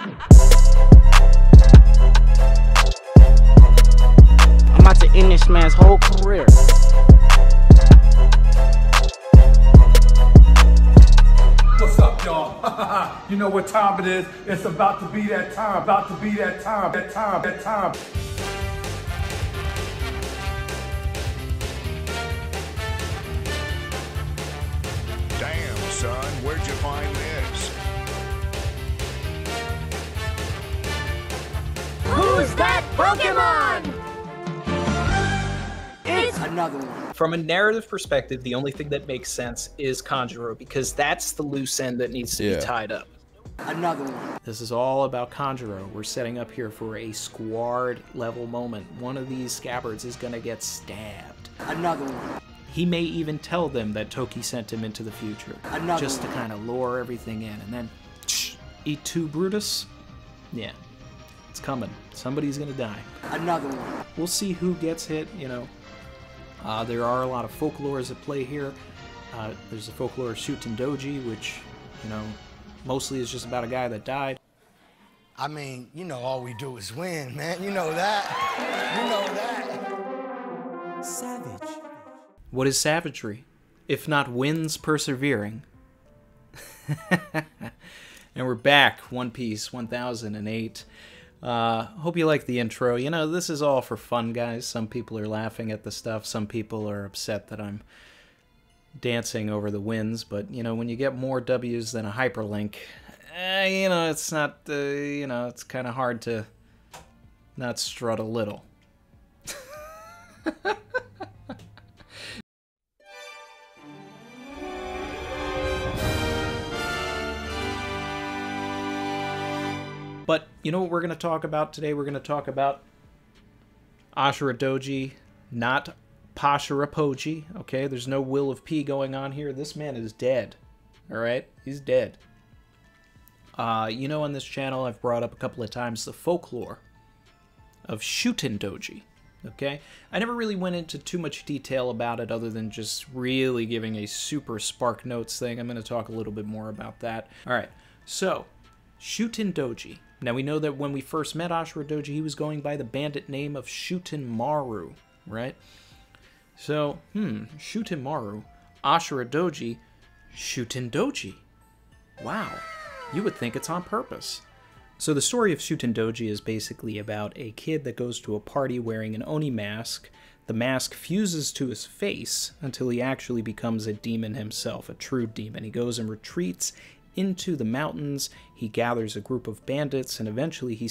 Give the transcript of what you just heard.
I'm about to end this man's whole career. What's up, y'all? You know what time it is. It's about to be that time. About to be that time. That time. That time. Damn, son, where'd you find this? Who's that Pokemon? It's Another one. From a narrative perspective, the only thing that makes sense is Kanjuro, because that's the loose end that needs to be tied up. Another one. This is all about Kanjuro. We're setting up here for a squad level moment. One of these scabbards is gonna get stabbed. Another one. He may even tell them that Toki sent him into the future, Another just one. to kind of lure everything in, and then eat two Brutus. Yeah, it's coming. Somebody's gonna die. Another one. We'll see who gets hit, you know. There are a lot of folklores at play here. There's the folklore of Shuten Doji, which, you know, mostly is just about a guy that died. I mean, you know, all we do is win, man. You know that. You know that. Savage. What is savagery, if not wins persevering? And we're back, One Piece 1008. Hope you like the intro. You know, this is all for fun, guys. Some people are laughing at the stuff. Some people are upset that I'm dancing over the wins. But, you know, when you get more W's than a hyperlink, you know, it's not, you know, it's kind of hard to not strut a little. But you know what we're going to talk about today? We're going to talk about Ashura Doji, not Pashura Poji, okay? There's no Will of P going on here. This man is dead, all right? He's dead. You know, on this channel, I've brought up a couple of times the folklore of Shuten Doji, okay? I never really went into too much detail about it other than just really giving a super Spark Notes thing. I'm going to talk a little bit more about that. All right, so Shuten Doji. Now, we know that when we first met Ashura Doji, he was going by the bandit name of Shuten Maru, right? So, Shuten Maru, Ashura Doji, Shuten Doji. Wow, you would think it's on purpose. So the story of Shuten Doji is basically about a kid that goes to a party wearing an Oni mask. The mask fuses to his face until he actually becomes a demon himself, a true demon. He goes and retreats into the mountains, he gathers a group of bandits, and eventually he